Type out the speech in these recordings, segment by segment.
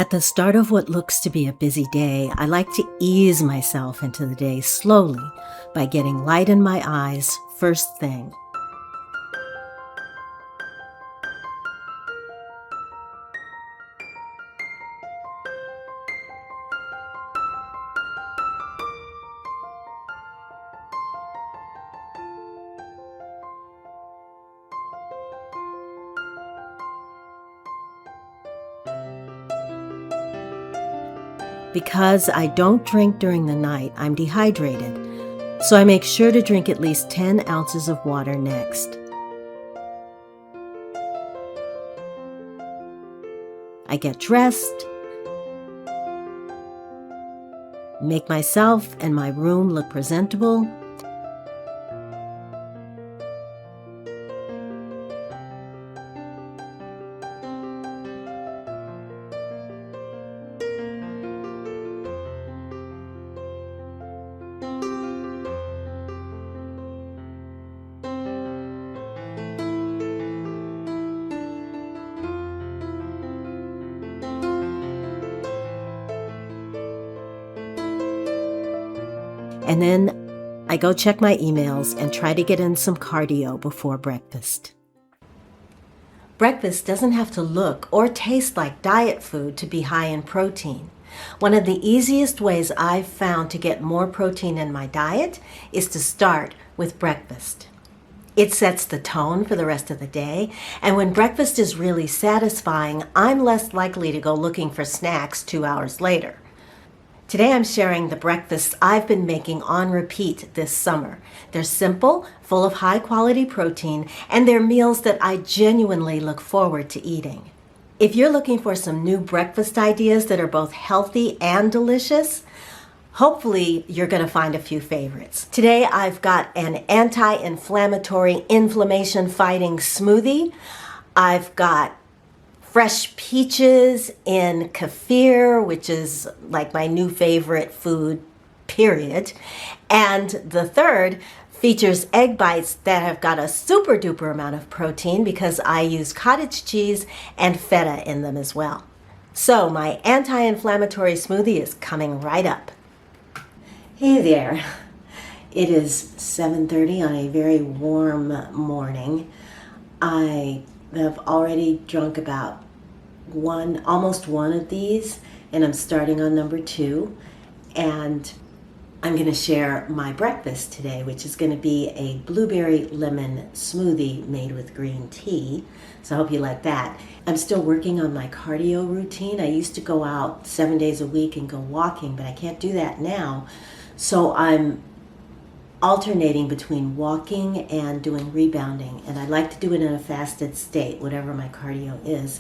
At the start of what looks to be a busy day, I like to ease myself into the day slowly by getting light in my eyes first thing. Because I don't drink during the night, I'm dehydrated, so I make sure to drink at least 10 ounces of water next. I get dressed, make myself and my room look presentable, and then I go check my emails and try to get in some cardio before breakfast. Breakfast doesn't have to look or taste like diet food to be high in protein. One of the easiest ways I've found to get more protein in my diet is to start with breakfast. It sets the tone for the rest of the day, and when breakfast is really satisfying, I'm less likely to go looking for snacks 2 hours later. Today I'm sharing the breakfasts I've been making on repeat this summer. They're simple, full of high-quality protein, and they're meals that I genuinely look forward to eating. If you're looking for some new breakfast ideas that are both healthy and delicious, hopefully you're going to find a few favorites. Today I've got an anti-inflammatory, inflammation-fighting smoothie. I've got fresh peaches in kefir, which is like my new favorite food, period. And the third features egg bites that have got a super duper amount of protein because I use cottage cheese and feta in them as well. So my anti-inflammatory smoothie is coming right up. Hey there. It is 7:30 on a very warm morning. I have already drunk about almost one of these, and I'm starting on number 2. And I'm going to share my breakfast today, which is going to be a blueberry lemon smoothie made with green tea. So I hope you like that. I'm still working on my cardio routine. I used to go out 7 days a week and go walking, but I can't do that now. So I'm alternating between walking and doing rebounding, and I like to do it in a fasted state, whatever my cardio is,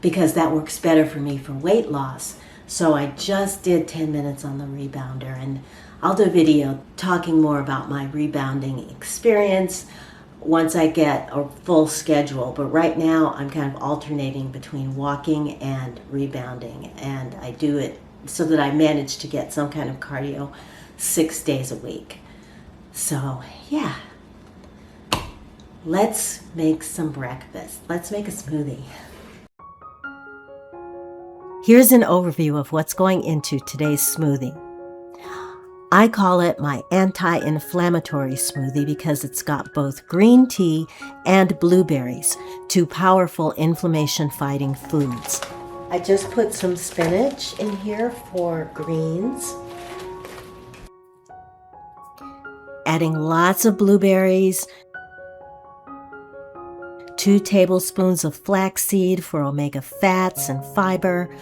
because that works better for me for weight loss. So I just did 10 minutes on the rebounder, and I'll do a video talking more about my rebounding experience once I get a full schedule. But right now I'm kind of alternating between walking and rebounding, and I do it so that I manage to get some kind of cardio 6 days a week. So, yeah, let's make some breakfast. Let's make a smoothie. Here's an overview of what's going into today's smoothie. I call it my anti-inflammatory smoothie because it's got both green tea and blueberries, 2 powerful inflammation-fighting foods. I just put some spinach in here for greens. Adding lots of blueberries, 2 tablespoons of flaxseed for omega fats and fiber,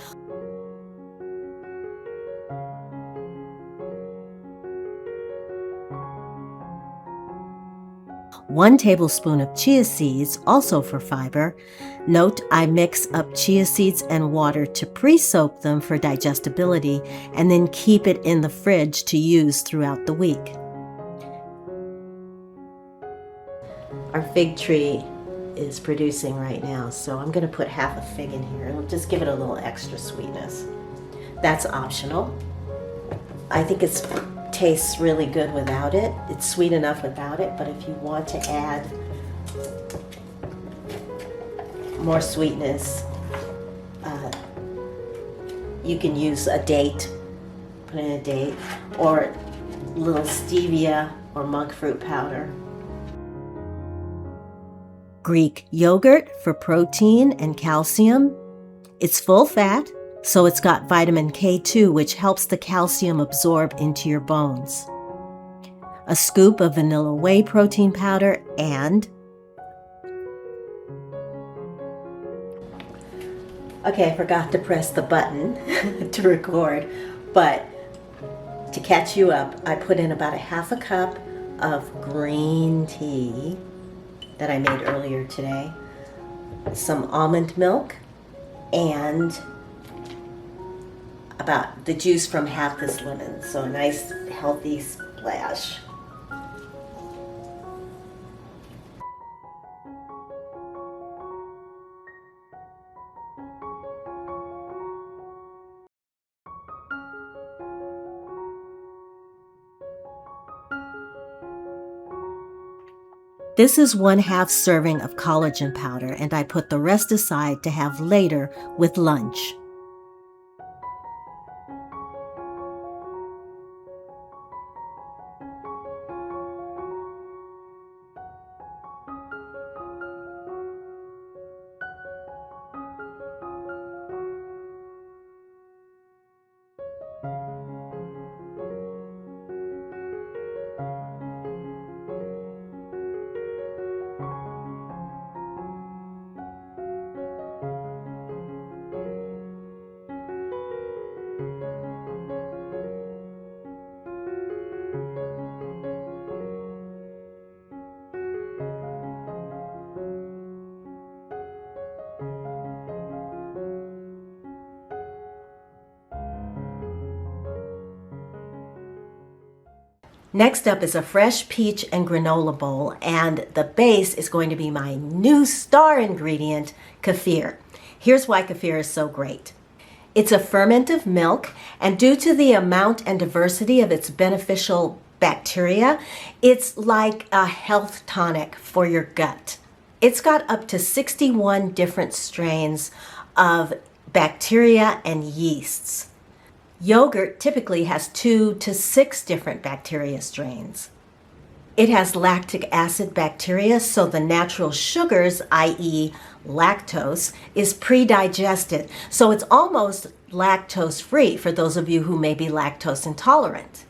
1 tablespoon of chia seeds, also for fiber. Note, I mix up chia seeds and water to pre-soak them for digestibility and then keep it in the fridge to use throughout the week. Our fig tree is producing right now, so I'm going to put half a fig in here. It'll just give it a little extra sweetness. That's optional. I think it tastes really good without it. It's sweet enough without it, but if you want to add more sweetness, You can use a date, put in a date, or little stevia or monk fruit powder. Greek yogurt for protein and calcium. It's full fat, so it's got vitamin K2, which helps the calcium absorb into your bones. A scoop of vanilla whey protein powder and... Okay, I forgot to press the button to record, but to catch you up, I put in about a half a cup of green tea that I made earlier today, some almond milk, and about the juice from half this lemon. So a nice healthy splash. This is 1/2 serving of collagen powder, and I put the rest aside to have later with lunch. Next up is a fresh peach and granola bowl, and the base is going to be my new star ingredient, kefir. Here's why kefir is so great. It's a ferment of milk, and due to the amount and diversity of its beneficial bacteria, it's like a health tonic for your gut. It's got up to 61 different strains of bacteria and yeasts. Yogurt typically has 2 to 6 different bacteria strains. It has lactic acid bacteria, so the natural sugars, i.e. lactose, is pre-digested. So it's almost lactose-free for those of you who may be lactose intolerant.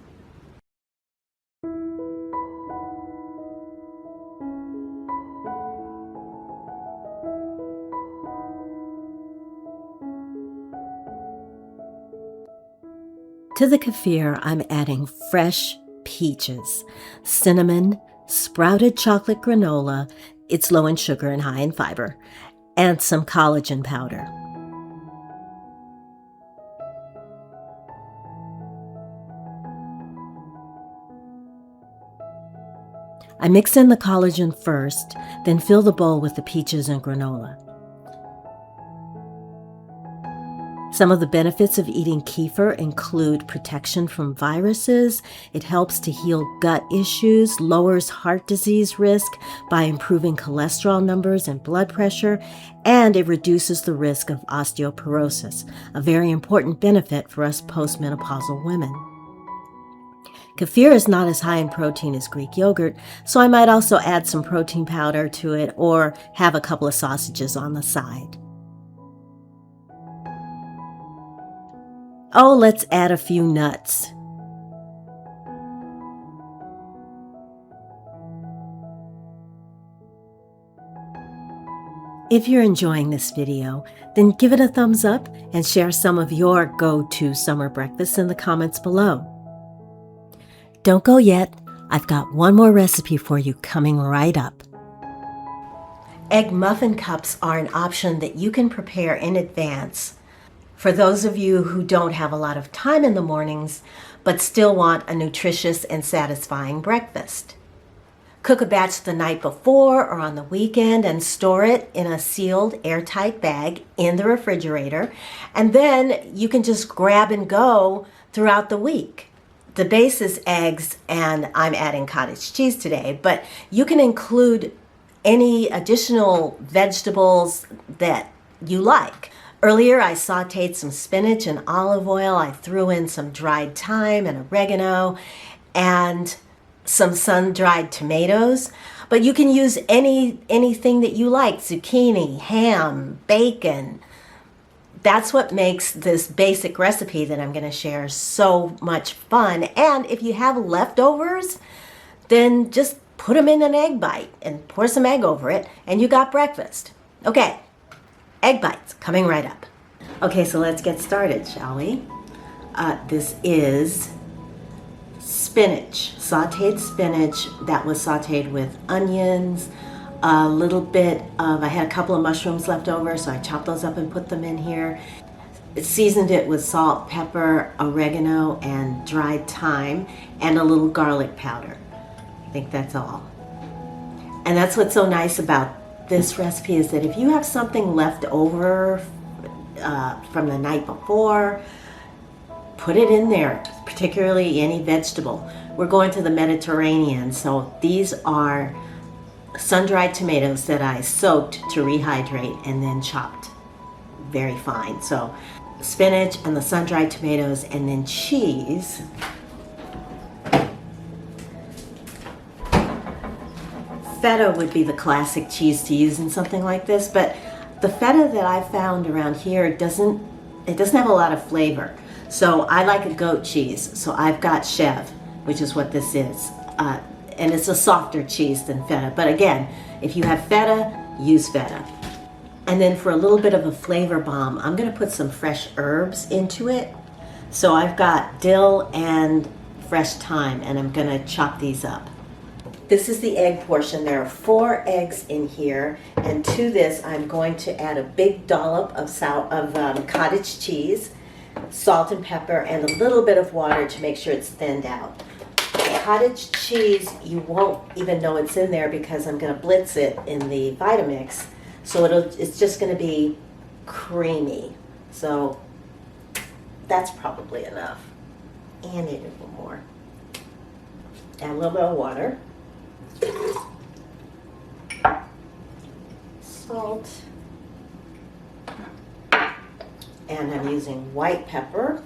To the kefir, I'm adding fresh peaches, cinnamon, sprouted chocolate granola, it's low in sugar and high in fiber, and some collagen powder. I mix in the collagen first, then fill the bowl with the peaches and granola. Some of the benefits of eating kefir include protection from viruses. It helps to heal gut issues, lowers heart disease risk by improving cholesterol numbers and blood pressure, and it reduces the risk of osteoporosis, a very important benefit for us postmenopausal women. Kefir is not as high in protein as Greek yogurt, so I might also add some protein powder to it or have a couple of sausages on the side. Oh, let's add a few nuts. If you're enjoying this video, then give it a thumbs up and share some of your go-to summer breakfasts in the comments below. Don't go yet. I've got one more recipe for you coming right up. Egg muffin cups are an option that you can prepare in advance for those of you who don't have a lot of time in the mornings, but still want a nutritious and satisfying breakfast. Cook a batch the night before or on the weekend and store it in a sealed, airtight bag in the refrigerator, and then you can just grab and go throughout the week. The base is eggs, and I'm adding cottage cheese today, but you can include any additional vegetables that you like. Earlier, I sauteed some spinach and olive oil. I threw in some dried thyme and oregano and some sun-dried tomatoes. But you can use anything that you like, zucchini, ham, bacon. That's what makes this basic recipe that I'm going to share so much fun. And if you have leftovers, then just put them in an egg bite and pour some egg over it, and you got breakfast. Okay, egg bites coming right up. Okay, so let's get started, shall we? This is spinach, sauteed spinach that was sauteed with onions, a little bit of, I had a couple of mushrooms left over, so I chopped those up and put them in here. Seasoned it with salt, pepper, oregano, and dried thyme, and a little garlic powder. I think that's all. And that's what's so nice about this recipe is that if you have something left over from the night before, put it in there, particularly any vegetable. We're going to the Mediterranean, so these are sun-dried tomatoes that I soaked to rehydrate and then chopped very fine. So spinach and the sun-dried tomatoes, and then cheese. Feta would be the classic cheese to use in something like this, but the feta that I found around here doesn't have a lot of flavor. So I like a goat cheese. So I've got Chev, which is what this is. And it's a softer cheese than feta. But again, if you have feta, use feta. And then for a little bit of a flavor bomb, I'm gonna put some fresh herbs into it. So I've got dill and fresh thyme, and I'm gonna chop these up. This is the egg portion. There are 4 eggs in here, and to this I'm going to add a big dollop of cottage cheese, salt and pepper, and a little bit of water to make sure it's thinned out. Cottage cheese, you won't even know it's in there because I'm going to blitz it in the Vitamix, so it's just going to be creamy. So that's probably enough. And maybe a little more. Add a little bit of water. Salt, and I'm using white pepper,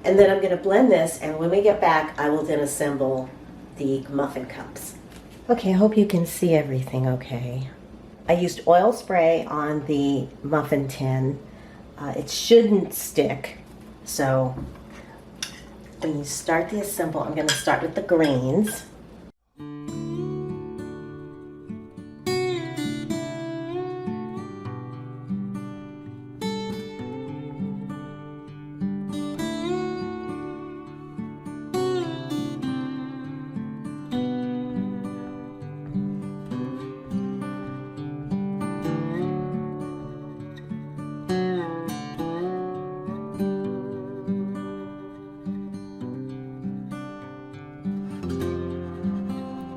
and then I'm going to blend this, and when we get back I will then assemble the muffin cups. Okay, I hope you can see everything okay. I used oil spray on the muffin tin. It shouldn't stick, so when you start the assemble, I'm going to start with the greens.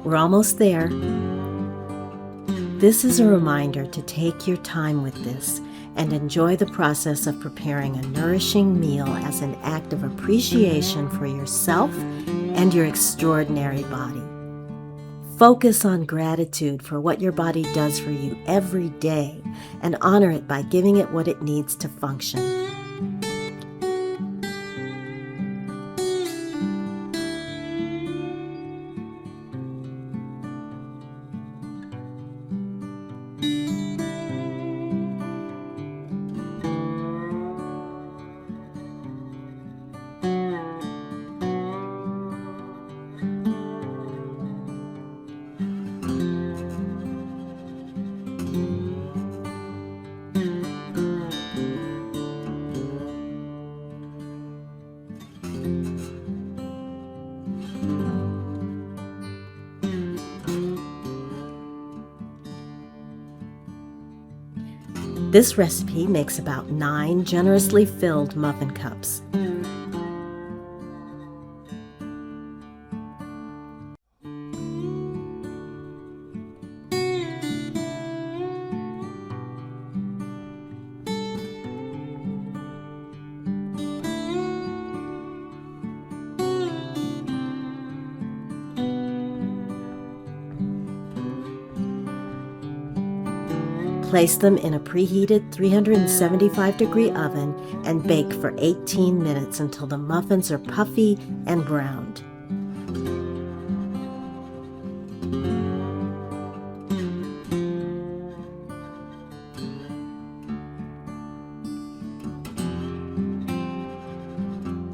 We're almost there. This is a reminder to take your time with this and enjoy the process of preparing a nourishing meal as an act of appreciation for yourself and your extraordinary body. Focus on gratitude for what your body does for you every day and honor it by giving it what it needs to function. This recipe makes about 9 generously filled muffin cups. Place them in a preheated 375-degree oven and bake for 18 minutes until the muffins are puffy and browned.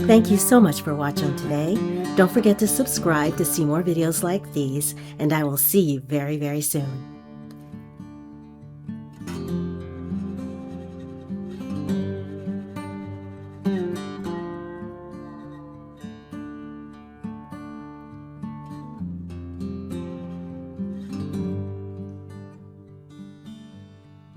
Thank you so much for watching today. Don't forget to subscribe to see more videos like these, and I will see you very, very soon.